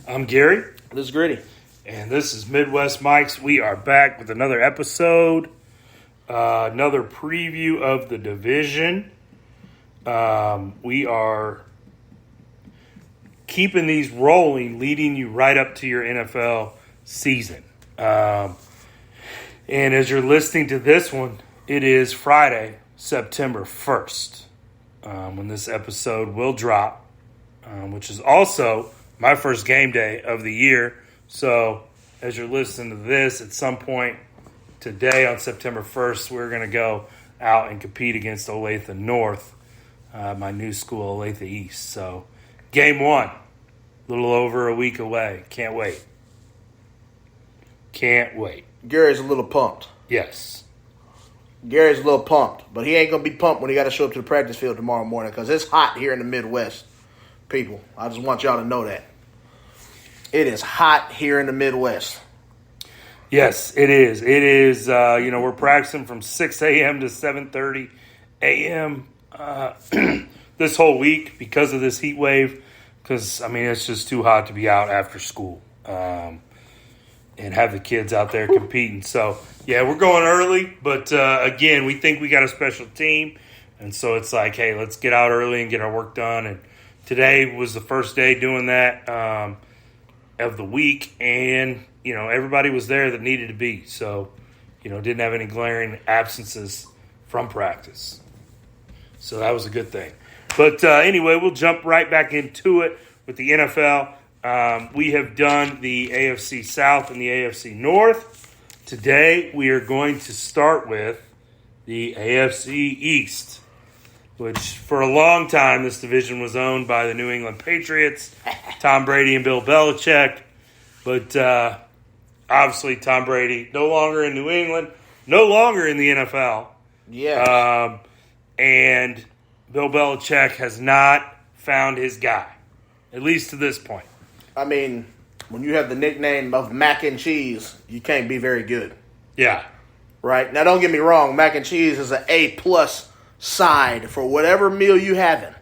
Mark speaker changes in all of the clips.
Speaker 1: I'm Gary.
Speaker 2: This is Gritty.
Speaker 1: And this is Midwest Mike's. We are back with another episode, another preview of the division. We are keeping these rolling, leading you right up to your NFL season. And as you're listening to this one, it is Friday, September 1st, when this episode will drop, which is also my first game day of the year. So as you're listening to this, at some point today on September 1st, we're going to go out and compete against Olathe North, my new school, Olathe East. So game one, a little over a week away. Can't wait.
Speaker 2: Gary's a little pumped.
Speaker 1: Yes.
Speaker 2: Gary's a little pumped, but he ain't going to be pumped when he got to show up to the practice field tomorrow morning because it's hot here in the Midwest, people. I just want y'all to know that. It is hot here in the Midwest.
Speaker 1: Yes, it is. It is, we're practicing from 6 a.m. to 7:30 a.m. This whole week because of this heat wave because, it's just too hot to be out after school and have the kids out there competing. So, yeah, we're going early, but, again, we think we got a special team, and so it's like, hey, let's get out early and get our work done. And today was the first day doing that of the week, and, everybody was there that needed to be. So, didn't have any glaring absences from practice. So that was a good thing. But anyway, we'll jump right back into it with the NFL. We have done the AFC South and the AFC North. Today, we are going to start with the AFC East, which for a long time, this division was owned by the New England Patriots, Tom Brady and Bill Belichick. But obviously, Tom Brady no longer in New England, no longer in the NFL.
Speaker 2: Yeah.
Speaker 1: And Bill Belichick has not found his guy, at least to this point.
Speaker 2: When you have the nickname of Mac and Cheese, you can't be very good.
Speaker 1: Yeah.
Speaker 2: Right? Now, don't get me wrong. Mac and Cheese is an A-plus side for whatever meal you having.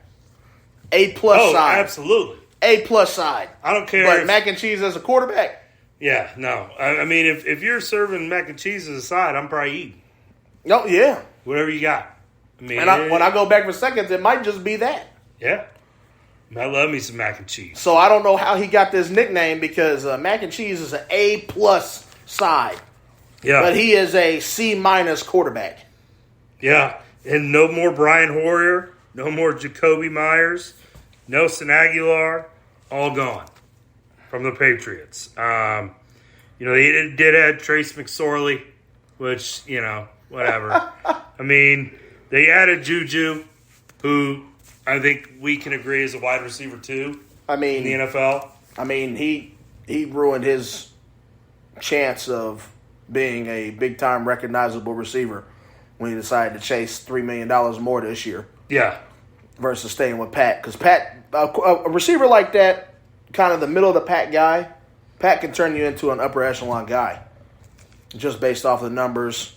Speaker 2: A-plus side.
Speaker 1: Oh, absolutely.
Speaker 2: A-plus side.
Speaker 1: I don't care.
Speaker 2: But Mac and Cheese as a quarterback?
Speaker 1: Yeah, no. If you're serving mac and cheese as a side, I'm probably eating.
Speaker 2: No, yeah.
Speaker 1: Whatever you got.
Speaker 2: When I go back for seconds, it might just be that.
Speaker 1: Yeah. I love me some mac and cheese.
Speaker 2: So I don't know how he got this nickname because Mac and Cheese is an A-plus side.
Speaker 1: Yeah.
Speaker 2: But he is a C- quarterback.
Speaker 1: Yeah. And no more Brian Hoyer, no more Jacoby Myers, Nelson Aguilar, all gone from the Patriots. They did add Trace McSorley, which, whatever. They added Juju, who I think we can agree is a wide receiver too in the NFL.
Speaker 2: He ruined his chance of being a big-time recognizable receiver when he decided to chase $3 million more this year.
Speaker 1: Yeah.
Speaker 2: Versus staying with Pat. Because Pat, a receiver like that, kind of the middle-of-the-pack guy, Pat can turn you into an upper echelon guy just based off the numbers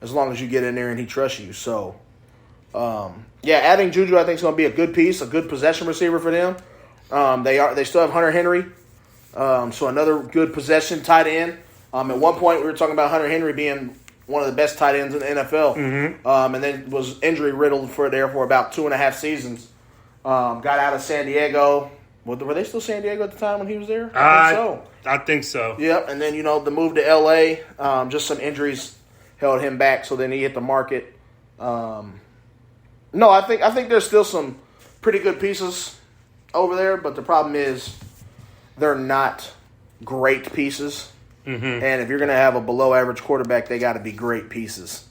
Speaker 2: as long as you get in there and he trusts you. So, adding Juju I think is going to be a good piece, a good possession receiver for them. They still have Hunter Henry, so another good possession tight end. At one point, we were talking about Hunter Henry being one of the best tight ends in the NFL, and then was injury riddled for about 2.5 seasons. Got out of San Diego. Were they still San Diego at the time when he was there?
Speaker 1: I think so.
Speaker 2: Yep, and then the move to L.A. Just some injuries held him back, so then he hit the market. I think there's still some pretty good pieces over there, but the problem is they're not great pieces. Mm-hmm. And if you're going to have a below-average quarterback, they got to be great pieces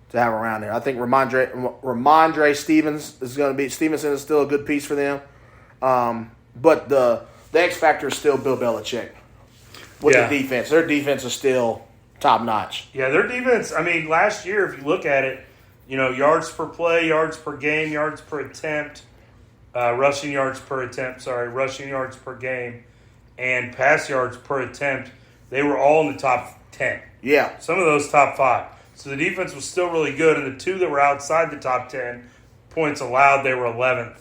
Speaker 2: to have around there. I think Ramondre Stevenson is still a good piece for them. But the X factor is still Bill Belichick with the defense. Their defense is still top-notch.
Speaker 1: Yeah, their defense, last year, if you look at it, yards per play, yards per game, yards per attempt, rushing yards per game, and pass yards per attempt, they were all in the top 10.
Speaker 2: Yeah.
Speaker 1: Some of those top 5. So the defense was still really good, and the two that were outside the top 10 points allowed, they were 11th,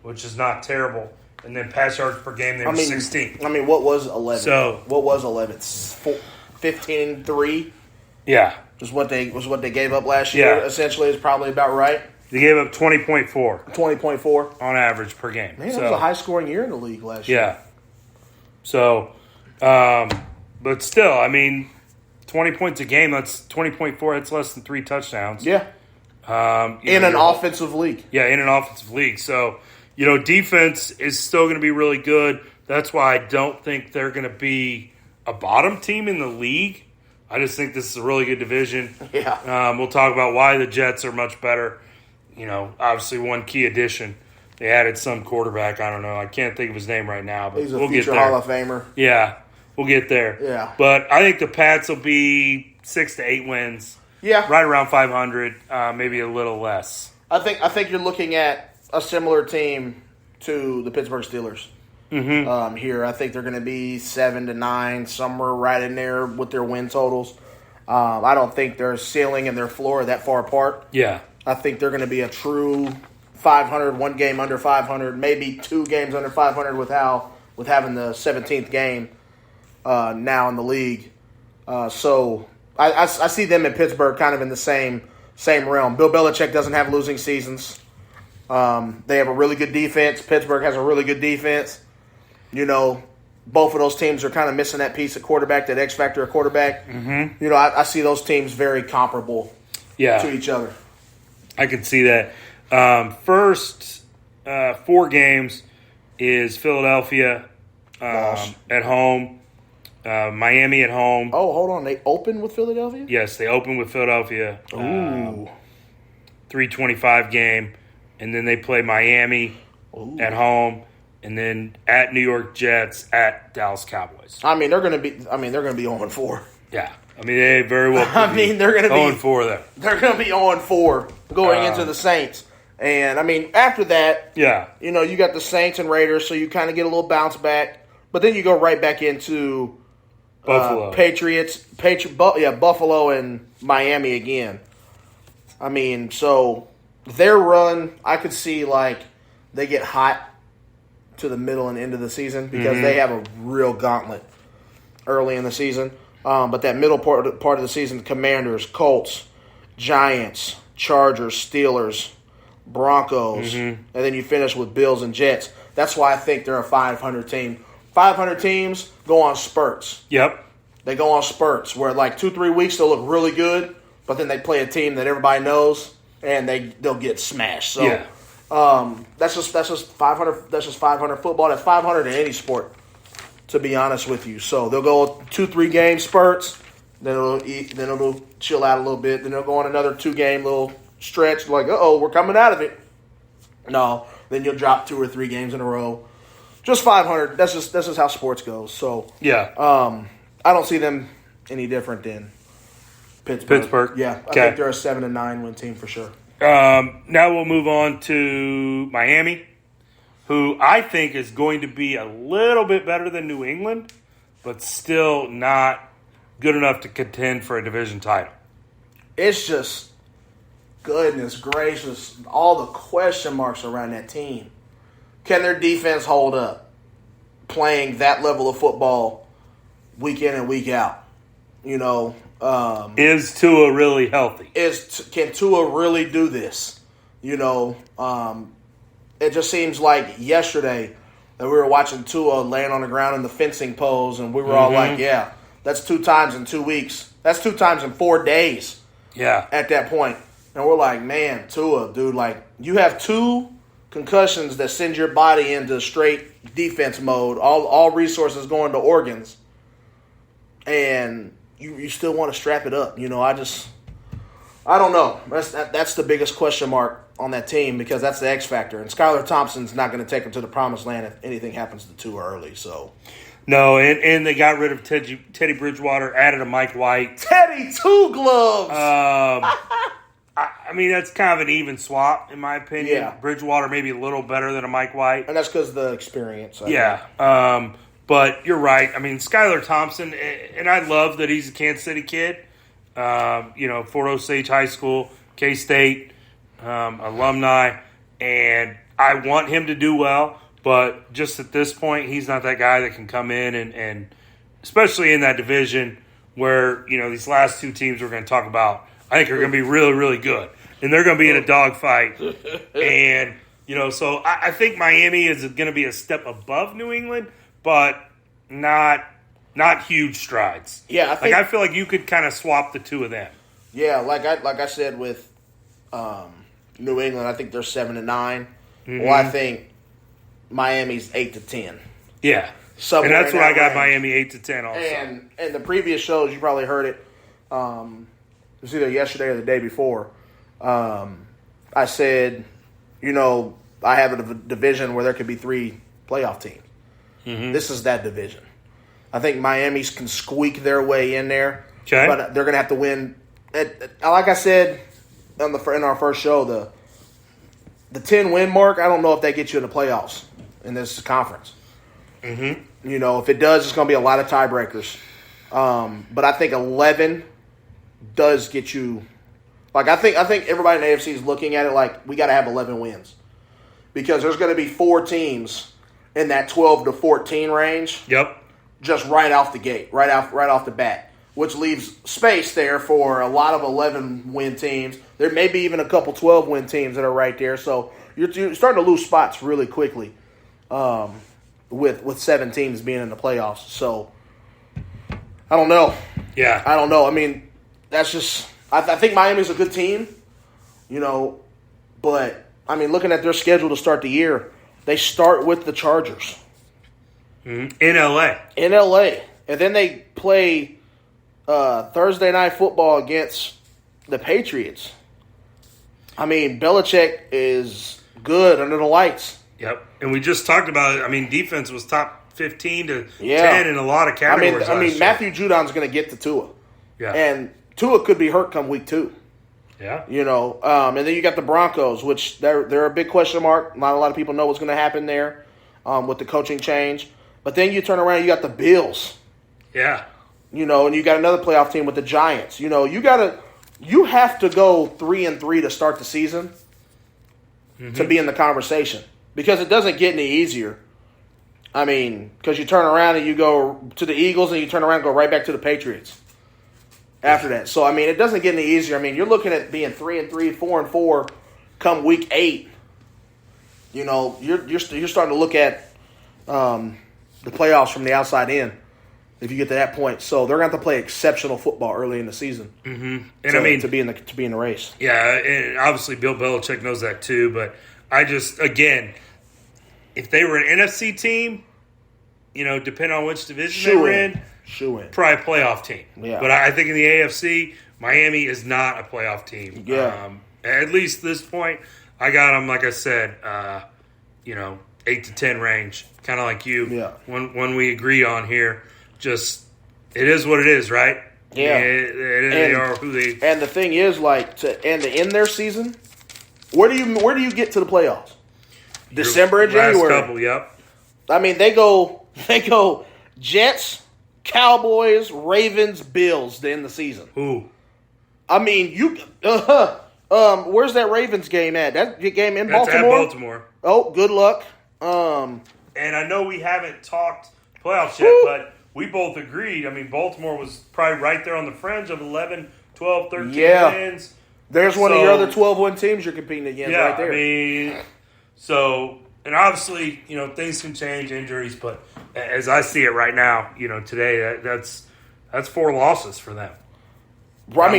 Speaker 1: which is not terrible. and then pass yards per game they were 16th.
Speaker 2: I mean, what was 11?
Speaker 1: So
Speaker 2: what was 11? 15-3.
Speaker 1: Yeah,
Speaker 2: was what they gave up last year.
Speaker 1: Yeah.
Speaker 2: Essentially, is probably about right.
Speaker 1: they gave up 20.4
Speaker 2: 20.4
Speaker 1: on average per game.
Speaker 2: Man, that was a high scoring year in the league last year.
Speaker 1: Yeah. So, but still, I mean, 20 points a game. That's 20.4. That's less than 3 touchdowns.
Speaker 2: Yeah. In an offensive league.
Speaker 1: Yeah, in an offensive league. So, defense is still going to be really good. That's why I don't think they're going to be a bottom team in the league. I just think this is a really good division.
Speaker 2: Yeah.
Speaker 1: We'll talk about why the Jets are much better. Obviously one key addition. They added some quarterback. I don't know. I can't think of his name right now, but
Speaker 2: He's a
Speaker 1: we'll get
Speaker 2: future
Speaker 1: there.
Speaker 2: Hall of Famer.
Speaker 1: Yeah, we'll get there.
Speaker 2: Yeah.
Speaker 1: But I think the Pats will be 6 to 8 wins.
Speaker 2: Yeah.
Speaker 1: Right around 500, maybe a little less.
Speaker 2: I think you're looking at a similar team to the Pittsburgh Steelers.
Speaker 1: Mm-hmm.
Speaker 2: Here, I think they're going to be 7 to 9, somewhere right in there with their win totals. I don't think their ceiling and their floor are that far apart.
Speaker 1: Yeah.
Speaker 2: I think they're going to be a true 500, one game under 500, maybe 2 games under 500 with having the 17th game now in the league. So I see them in Pittsburgh kind of in the same realm. Bill Belichick doesn't have losing seasons. They have a really good defense. Pittsburgh has a really good defense. Both of those teams are kind of missing that piece of quarterback, that X factor of quarterback.
Speaker 1: Mm-hmm.
Speaker 2: I see those teams very comparable to each other.
Speaker 1: I can see that. First 4 games is Philadelphia at home, Miami at home.
Speaker 2: Oh, hold on. They open with Philadelphia?
Speaker 1: Yes, they open with Philadelphia.
Speaker 2: Ooh.
Speaker 1: 3:25 game, and then they play Miami at home. And then at New York Jets, at Dallas Cowboys.
Speaker 2: I mean, they're going to be 0-4.
Speaker 1: Yeah. I mean, they very well could
Speaker 2: they're going to be
Speaker 1: 0-4 there.
Speaker 2: They're going to be 0-4 going into the Saints. And, after that, you got the Saints and Raiders, so you kind of get a little bounce back. But then you go right back into
Speaker 1: Buffalo.
Speaker 2: Buffalo and Miami again. So their run, I could see, they get hot to the middle and end of the season because they have a real gauntlet early in the season. But that middle part of the season, Commanders, Colts, Giants, Chargers, Steelers, Broncos, and then you finish with Bills and Jets. That's why I think they're a 500 team. 500 teams go on spurts.
Speaker 1: Yep.
Speaker 2: They go on spurts where 2-3 weeks they'll look really good, but then they play a team that everybody knows and they'll get smashed. So
Speaker 1: yeah.
Speaker 2: That's just 500. That's just 500 football. That's 500 in any sport, to be honest with you. So they'll go 2-3 game spurts, then it'll chill out a little bit. Then they'll go on another 2-game little stretch. We're coming out of it. No, then you'll drop 2 or 3 games in a row. Just 500. That's just how sports goes. So
Speaker 1: yeah,
Speaker 2: I don't see them any different than Pittsburgh. Yeah, I think they're a 7 to 9 win team for sure.
Speaker 1: Now we'll move on to Miami, who I think is going to be a little bit better than New England, but still not good enough to contend for a division title.
Speaker 2: It's just, goodness gracious, all the question marks around that team. Can their defense hold up playing that level of football week in and week out?
Speaker 1: Is Tua really healthy?
Speaker 2: Can Tua really do this? It just seems like yesterday that we were watching Tua laying on the ground in the fencing pose, and we were all like, yeah, that's 2 times in 2 weeks. That's 2 times in 4 days.
Speaker 1: Yeah.
Speaker 2: At that point. And we're like, man, Tua, dude, you have 2 concussions that send your body into straight defense mode, all resources going to organs, and you still want to strap it up. I don't know. That's the biggest question mark on that team because that's the X factor. And Skylar Thompson's not going to take them to the promised land if anything happens to Tua early. So
Speaker 1: no, and they got rid of Teddy Bridgewater, added a Mike White.
Speaker 2: Teddy 2 gloves.
Speaker 1: That's kind of an even swap in my opinion.
Speaker 2: Yeah.
Speaker 1: Bridgewater maybe a little better than a Mike White,
Speaker 2: and that's because of the experience.
Speaker 1: Yeah. But you're right. Skylar Thompson, and I love that he's a Kansas City kid. Fort Osage High School, K-State alumni, and I want him to do well. But just at this point, he's not that guy that can come in and especially in that division where, these last two teams we're going to talk about, I think are going to be really, really good. And they're going to be in a dogfight. And, so I think Miami is going to be a step above New England, but not huge strides.
Speaker 2: Yeah,
Speaker 1: I feel like you could kind of swap the two of them.
Speaker 2: Yeah, like I said with New England, I think they're 7-9. Mm-hmm. Well, I think Miami's 8-10.
Speaker 1: Yeah, and that's what I got range. Miami 8-10 also.
Speaker 2: And in the previous shows, you probably heard it. It was either yesterday or the day before. I said, I have a division where there could be 3 playoff teams. Mm-hmm. This is that division. I think Miami's can squeak their way in there, okay. But they're going to have to win. Like I said in our first show, the 10-win mark, I don't know if that gets you in the playoffs in this conference. Mm-hmm. If it does, it's going to be a lot of tiebreakers. But I think 11 does get you. Like I think everybody in the AFC is looking at it like we got to have 11 wins because there's going to be 4 teams in that 12 to 14 range.
Speaker 1: Yep.
Speaker 2: Just right off the gate, right off the bat, which leaves space there for a lot of 11-win teams. There may be even a couple 12-win teams that are right there. So you're starting to lose spots really quickly with 7 teams being in the playoffs. So I don't know.
Speaker 1: Yeah.
Speaker 2: I don't know. I mean, that's just I think Miami's a good team, but, I mean, looking at their schedule to start the year, they start with the Chargers.
Speaker 1: Mm-hmm. In L.A.
Speaker 2: And then they play Thursday Night Football against the Patriots. I mean, Belichick is good under the lights.
Speaker 1: Yep. And we just talked about it. I mean, defense was top 15 to 10 in a lot of categories.
Speaker 2: I mean, Matthew Judon's going to get to Tua.
Speaker 1: Yeah.
Speaker 2: And Tua could be hurt come week 2.
Speaker 1: Yeah.
Speaker 2: And then you got the Broncos, which they're a big question mark. Not a lot of people know what's going to happen there with the coaching change. But then you turn around, you got the Bills.
Speaker 1: Yeah.
Speaker 2: And you got another playoff team with the Giants. You have to go 3-3 to start the season to be in the conversation because it doesn't get any easier. I mean, because you turn around and you go to the Eagles and you turn around and go right back to the Patriots after that. So, I mean, it doesn't get any easier. I mean, you're looking at being 3-3, 4-4 come week 8. You're starting to look at the playoffs from the outside in if you get to that point. So they're going to have to play exceptional football early in the season.
Speaker 1: Mm-hmm. And
Speaker 2: to be in the race.
Speaker 1: Yeah, and obviously Bill Belichick knows that too. But I just, again, if they were an NFC team, depending on which division they were in, probably a playoff team.
Speaker 2: Yeah.
Speaker 1: But I think in the AFC, Miami is not a playoff team.
Speaker 2: Yeah.
Speaker 1: At least this point, I got them, like I said, 8 to 10 range, kind of like you.
Speaker 2: Yeah.
Speaker 1: When we agree on here, just it is what it is, right?
Speaker 2: Yeah.
Speaker 1: They are who they.
Speaker 2: And the thing is, to end their season, where do you get to the playoffs? December and January.
Speaker 1: Last couple, yep.
Speaker 2: I mean, they go Jets, Cowboys, Ravens, Bills to end the season.
Speaker 1: Who?
Speaker 2: I mean, where's that Ravens game at? That game in Baltimore?
Speaker 1: That's at Baltimore.
Speaker 2: Oh, good luck.
Speaker 1: And I know we haven't talked playoffs yet, but we both agreed. I mean, Baltimore was probably right there on the fringe of 11, 12, 13 wins.
Speaker 2: There's one of your other 12-win teams you're competing against right there.
Speaker 1: I mean, and obviously, things can change, injuries, but as I see it right now, today, that's 4 losses for them.
Speaker 2: I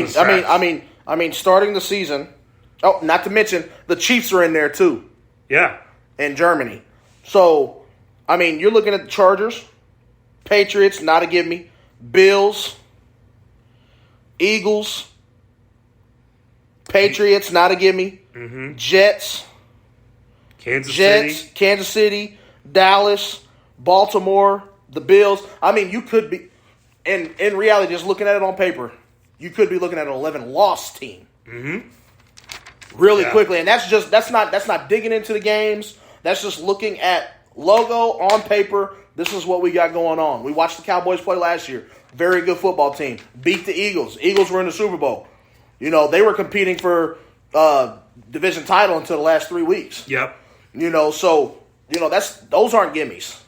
Speaker 2: mean, starting the season. Oh, not to mention the Chiefs are in there too.
Speaker 1: Yeah,
Speaker 2: in Germany. So, I mean, you're looking at the Chargers, Patriots, not a give me, Bills, Eagles, Patriots, not a give me, Jets, Kansas City, Dallas, Baltimore, the Bills. I mean, you could be, in reality, just looking at it on paper, you could be looking at an 11-loss team. Mm-hmm. Really quickly. And that's not digging into the games. That's just looking at logo on paper. This is what we got going on. We watched the Cowboys play last year. Very good football team. Beat the Eagles. Eagles were in the Super Bowl. They were competing for division title until the last 3 weeks.
Speaker 1: Yep.
Speaker 2: So those aren't gimmies.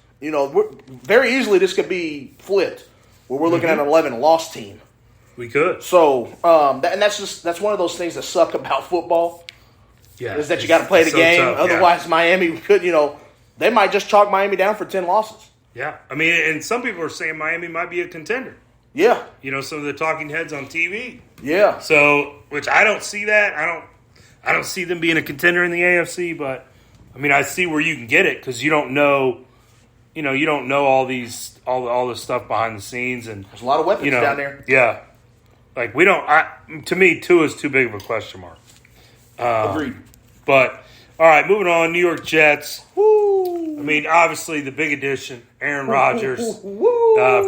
Speaker 2: Very easily this could be flipped, where we're looking at an 11-loss team.
Speaker 1: We could.
Speaker 2: So, that's one of those things that suck about football.
Speaker 1: Yeah,
Speaker 2: is that you got to play the game.
Speaker 1: Tough,
Speaker 2: Otherwise, Miami could, they might just chalk Miami down for 10 losses.
Speaker 1: Yeah, I mean, and some people are saying Miami might be a contender.
Speaker 2: Yeah,
Speaker 1: Some of the talking heads on TV.
Speaker 2: Yeah.
Speaker 1: So, which I don't see that. I don't see them being a contender in the AFC, but I mean, I see where you can get it because you don't know. You don't know all the stuff behind the scenes, and
Speaker 2: there's a lot of weapons down there.
Speaker 1: Yeah, like we don't. To me, Tua is too big of a question mark.
Speaker 2: Agreed.
Speaker 1: But all right, moving on. New York Jets. Woo! I mean, obviously the big addition, Aaron Rodgers,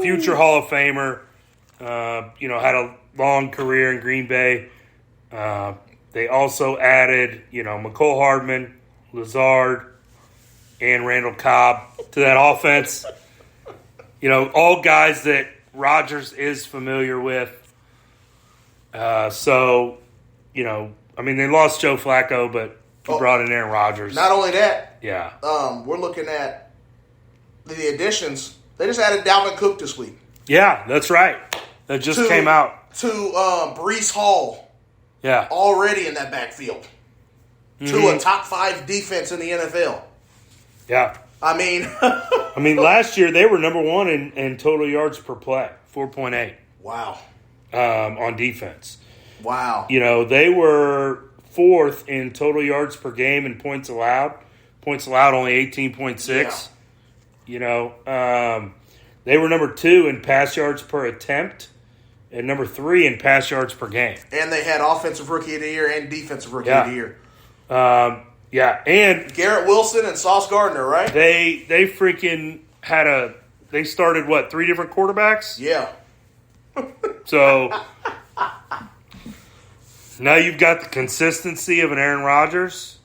Speaker 1: future Hall of Famer. Had a long career in Green Bay. They also added, McCole Hardman, Lazard, and Randall Cobb to that offense. All guys that Rodgers is familiar with. They lost Joe Flacco, but he brought in Aaron Rodgers.
Speaker 2: Not only that,
Speaker 1: yeah.
Speaker 2: We're looking at the additions. They just added Dalvin Cook this week.
Speaker 1: Yeah, that's right. That just came out.
Speaker 2: To Breece Hall.
Speaker 1: Yeah.
Speaker 2: Already in that backfield. To a top 5 defense in the NFL.
Speaker 1: Yeah.
Speaker 2: I mean,
Speaker 1: last year they were number 1 in total yards per play, 4.8.
Speaker 2: Wow.
Speaker 1: On defense.
Speaker 2: Wow.
Speaker 1: They were 4th in total yards per game and points allowed. Points allowed only 18.6. Yeah. They were number 2 in pass yards per attempt and number 3 in pass yards per game.
Speaker 2: And they had offensive rookie of the year and defensive rookie of the year.
Speaker 1: And
Speaker 2: Garrett Wilson and Sauce Gardner, right?
Speaker 1: They freaking had they started 3 different quarterbacks?
Speaker 2: Yeah.
Speaker 1: So now you've got the consistency of an Aaron Rodgers.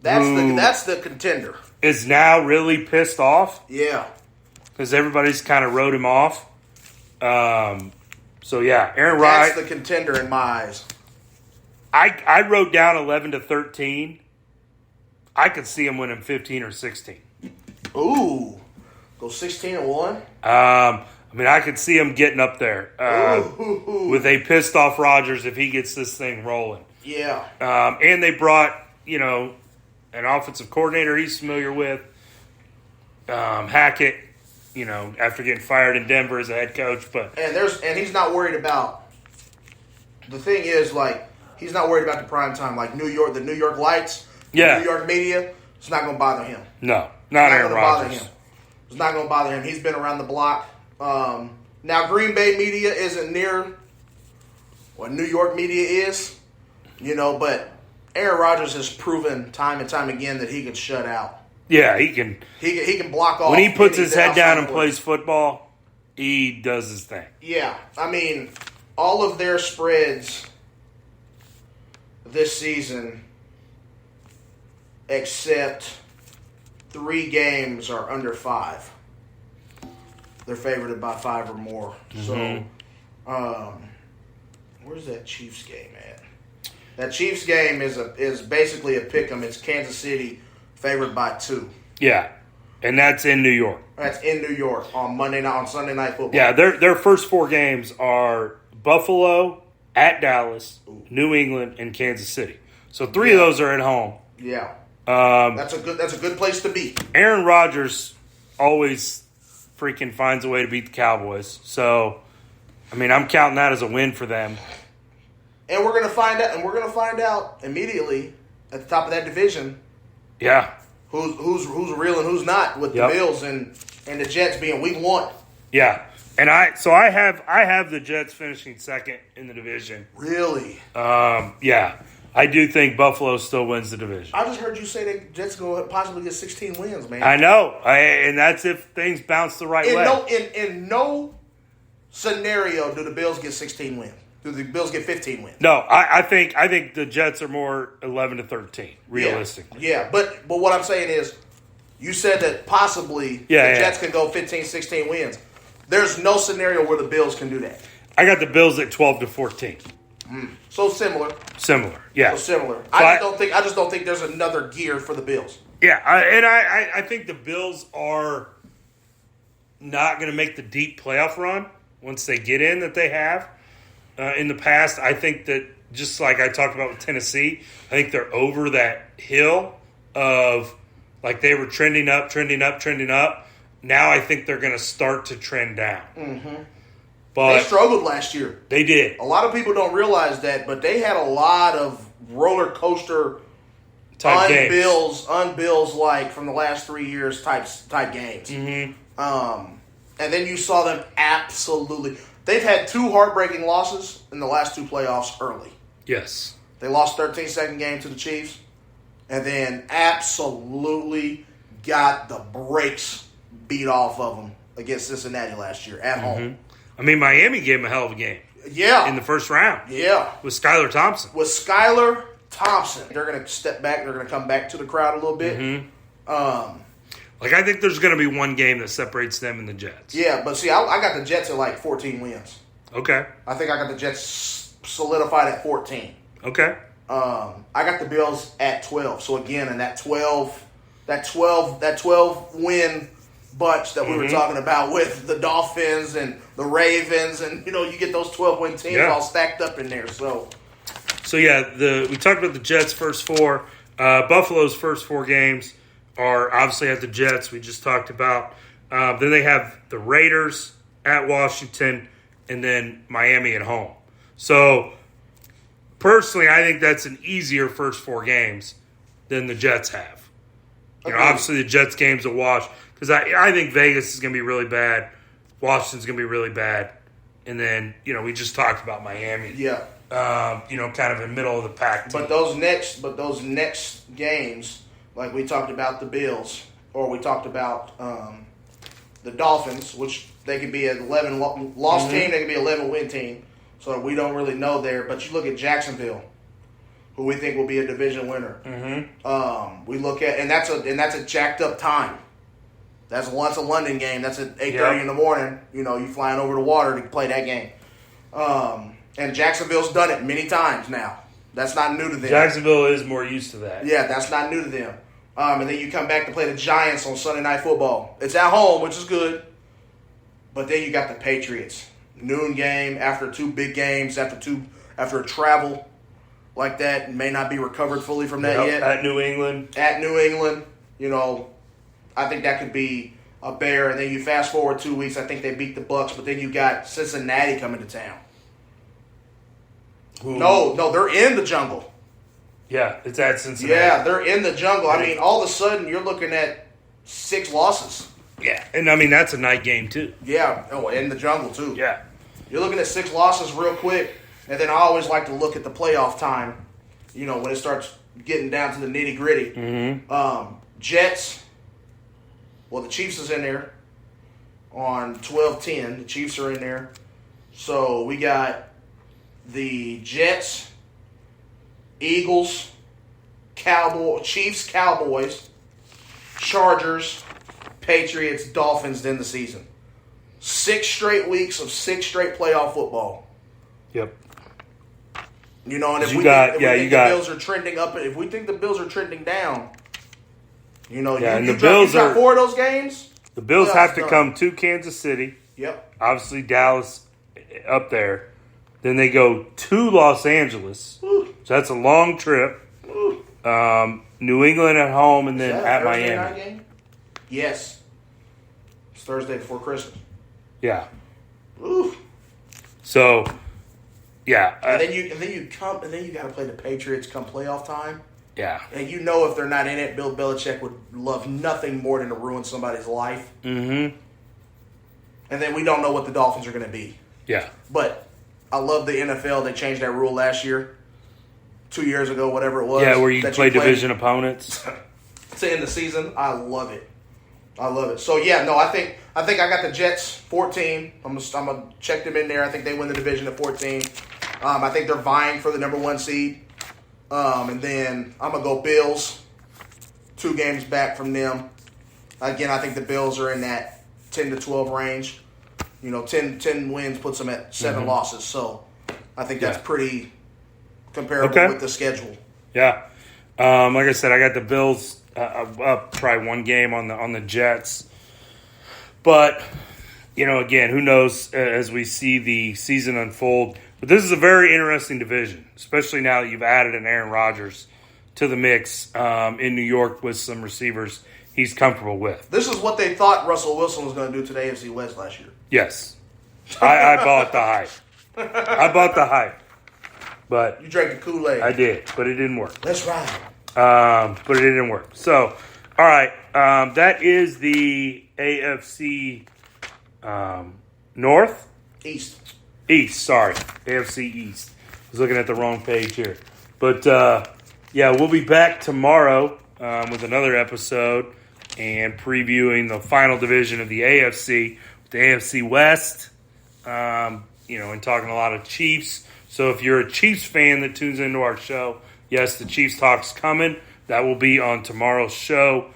Speaker 2: That's the contender.
Speaker 1: Is now really pissed off.
Speaker 2: Yeah.
Speaker 1: Because everybody's kind of wrote him off. Aaron Rodgers.
Speaker 2: That's the contender in my eyes.
Speaker 1: I wrote down 11-13. I could see him winning 15 or 16.
Speaker 2: Ooh. Go 16-1?
Speaker 1: I could see him getting up there with a pissed off Rodgers if he gets this thing rolling.
Speaker 2: Yeah.
Speaker 1: And they brought, an offensive coordinator he's familiar with, Hackett, after getting fired in Denver as a head coach.
Speaker 2: And he's not worried about. The thing is, he's not worried about the prime time, the New York lights, the New York media. It's not going to bother him.
Speaker 1: No, not Aaron Rodgers.
Speaker 2: It's not going to bother him. He's been around the block. Now, Green Bay media isn't near what New York media is, but Aaron Rodgers has proven time and time again that he can shut out.
Speaker 1: Yeah, he can.
Speaker 2: He can block off.
Speaker 1: When he puts his head down and plays football, he does his thing.
Speaker 2: Yeah, all of their spreads this season, except 3 games, are under 5. They're favored by 5 or more. So, where's that Chiefs game at? That Chiefs game is basically a pick'em. It's Kansas City favored by 2.
Speaker 1: Yeah, and that's in New York.
Speaker 2: That's in New York on Sunday Night Football.
Speaker 1: Yeah, their first 4 games are Buffalo, at Dallas, New England, and Kansas City. So 3 of those are at home.
Speaker 2: Yeah, that's a good place to be.
Speaker 1: Aaron Rodgers always freaking finds a way to beat the Cowboys. So, I'm counting that as a win for them.
Speaker 2: And we're gonna find out. And we're gonna find out immediately at the top of that division.
Speaker 1: Yeah,
Speaker 2: who's real and who's not with the Bills and the Jets being week 1.
Speaker 1: Yeah, and I have the Jets finishing second in the division.
Speaker 2: Really?
Speaker 1: Yeah. I do think Buffalo still wins the division.
Speaker 2: I just heard you say the Jets go possibly get 16 wins, man.
Speaker 1: I know, and that's if things bounce the right way.
Speaker 2: In no scenario do the Bills get 16 wins. Do the Bills get 15 wins?
Speaker 1: No, I think the Jets are more 11-13, realistically.
Speaker 2: Yeah, but what I'm saying is, you said that possibly the Jets can go 15, 16 wins. There's no scenario where the Bills can do that.
Speaker 1: I got the Bills at 12-14.
Speaker 2: So similar.
Speaker 1: Similar, yeah.
Speaker 2: So similar. I just don't think there's another gear for the Bills.
Speaker 1: Yeah, I think the Bills are not going to make the deep playoff run once they get in that they have. In the past, I think that just like I talked about with Tennessee, I think they're over that hill of like they were trending up. Now I think they're going to start to trend down.
Speaker 2: Mm-hmm.
Speaker 1: But
Speaker 2: they struggled last year.
Speaker 1: They did.
Speaker 2: A lot of people don't realize that, but they had a lot of roller coaster unbills like from the last 3 years type games.
Speaker 1: Mm-hmm.
Speaker 2: And then you saw them absolutely. They've had 2 heartbreaking losses in the last 2 playoffs early.
Speaker 1: Yes.
Speaker 2: They lost 13-second game to the Chiefs, and then absolutely got the brakes beat off of them against Cincinnati last year at home.
Speaker 1: I mean, Miami gave them a hell of a game.
Speaker 2: Yeah.
Speaker 1: In the first round.
Speaker 2: Yeah.
Speaker 1: With Skylar Thompson.
Speaker 2: They're going to step back. They're going to come back to the crowd a little bit.
Speaker 1: Mm-hmm. I think there's going to be one game that separates them and the Jets.
Speaker 2: Yeah, but see, I got the Jets at like 14 wins.
Speaker 1: Okay.
Speaker 2: I think I got the Jets solidified at 14.
Speaker 1: Okay.
Speaker 2: I got the Bills at 12. So again, in that 12 win bunch that we were talking about with the Dolphins and the Ravens, and you get those 12-win teams all stacked up in there. So
Speaker 1: yeah, we talked about the Jets' first 4. Buffalo's first 4 games are obviously at the Jets. We just talked about. Then they have the Raiders at Washington, and then Miami at home. So personally, I think that's an easier first 4 games than the Jets have. Obviously the Jets game's a wash because I think Vegas is going to be really bad. Washington's going to be really bad. And then, we just talked about Miami.
Speaker 2: Yeah.
Speaker 1: Kind of in the middle of the pack.
Speaker 2: But those next games, like we talked about the Bills, or we talked about the Dolphins, which they could be an 11 loss team, they could be an 11 win team. So we don't really know there. But you look at Jacksonville, who we think will be a division winner. Mm-hmm. We look at and that's a jacked up time. That's a London game. That's at 8:30 in the morning. You flying over the water to play that game. And Jacksonville's done it many times now. That's not new to them.
Speaker 1: Jacksonville is more used to that.
Speaker 2: Yeah, that's not new to them. And then you come back to play the Giants on Sunday Night Football. It's at home, which is good. But then you got the Patriots. Noon game after 2 big games, after a travel like that, may not be recovered fully from that yet.
Speaker 1: At New England.
Speaker 2: I think that could be a bear. And then you fast forward 2 weeks, I think they beat the Bucs, but then you got Cincinnati coming to town. No, they're in the jungle.
Speaker 1: Yeah, it's at Cincinnati.
Speaker 2: Yeah, they're in the jungle. I mean, all of a sudden, you're looking at 6 losses.
Speaker 1: Yeah, and I mean, that's a night game, too.
Speaker 2: Yeah, in the jungle, too.
Speaker 1: Yeah.
Speaker 2: You're looking at 6 losses real quick, and then I always like to look at the playoff time, when it starts getting down to the nitty-gritty.
Speaker 1: Mm-hmm.
Speaker 2: Jets, the Chiefs is in there on 12-10. The Chiefs are in there. So we got the Jets, Eagles, Chiefs, Cowboys, Chargers, Patriots, Dolphins to end the season. 6 straight weeks of 6 straight playoff football.
Speaker 1: Yep.
Speaker 2: And if we think the Bills are trending up, if we think the Bills are trending down, you drop 4 of those games.
Speaker 1: The Bills have to come to Kansas City.
Speaker 2: Yep.
Speaker 1: Obviously, Dallas up there. Then they go to Los Angeles.
Speaker 2: Ooh.
Speaker 1: So that's a long trip.
Speaker 2: Ooh.
Speaker 1: New England at home, and then at
Speaker 2: Thursday
Speaker 1: Miami.
Speaker 2: Night game? Yes. It's Thursday before Christmas.
Speaker 1: Yeah.
Speaker 2: Ooh.
Speaker 1: So, yeah.
Speaker 2: And then you got to play the Patriots come playoff time.
Speaker 1: Yeah.
Speaker 2: And if they're not in it, Bill Belichick would love nothing more than to ruin somebody's life.
Speaker 1: Mm-hmm.
Speaker 2: And then we don't know what the Dolphins are going to be.
Speaker 1: Yeah.
Speaker 2: But I love the NFL. They changed that rule last year, 2 years ago, whatever it was.
Speaker 1: Yeah, where you play division opponents
Speaker 2: to end the season. I love it. So I think I got the Jets 14. I'm gonna check them in there. I think they win the division at 14. I think they're vying for the number 1 seed. And then I'm gonna go Bills. 2 games back from them. Again, I think the Bills are in that 10 to 12 range. 10 wins puts them at 7 losses. So I think that's pretty comparable with the schedule.
Speaker 1: Yeah. Like I said, I got the Bills probably one game on the Jets. But, again, who knows as we see the season unfold. But this is a very interesting division, especially now that you've added an Aaron Rodgers to the mix in New York with some receivers he's comfortable with.
Speaker 2: This is what they thought Russell Wilson was going to do to the AFC West last year.
Speaker 1: Yes. I bought the hype. I bought the hype. But
Speaker 2: you drank the Kool-Aid.
Speaker 1: I did, but it didn't work.
Speaker 2: That's right.
Speaker 1: But it didn't work. So, all right, that is the AFC North?
Speaker 2: East,
Speaker 1: sorry. AFC East. I was looking at the wrong page here. But, we'll be back tomorrow with another episode and previewing the final division of the AFC, the AFC West, and talking a lot of Chiefs. So if you're a Chiefs fan that tunes into our show, yes, the Chiefs Talk's coming. That will be on tomorrow's show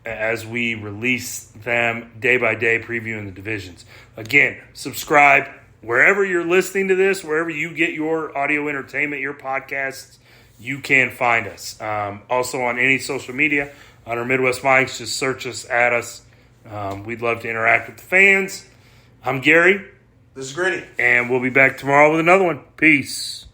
Speaker 1: as we release them day by day, previewing the divisions. Again, subscribe wherever you're listening to this, wherever you get your audio entertainment, your podcasts, you can find us. Also on any social media, on our Midwest Mics, just search us, add us. We'd love to interact with the fans. I'm Gary.
Speaker 2: This is Gritty.
Speaker 1: And we'll be back tomorrow with another one. Peace.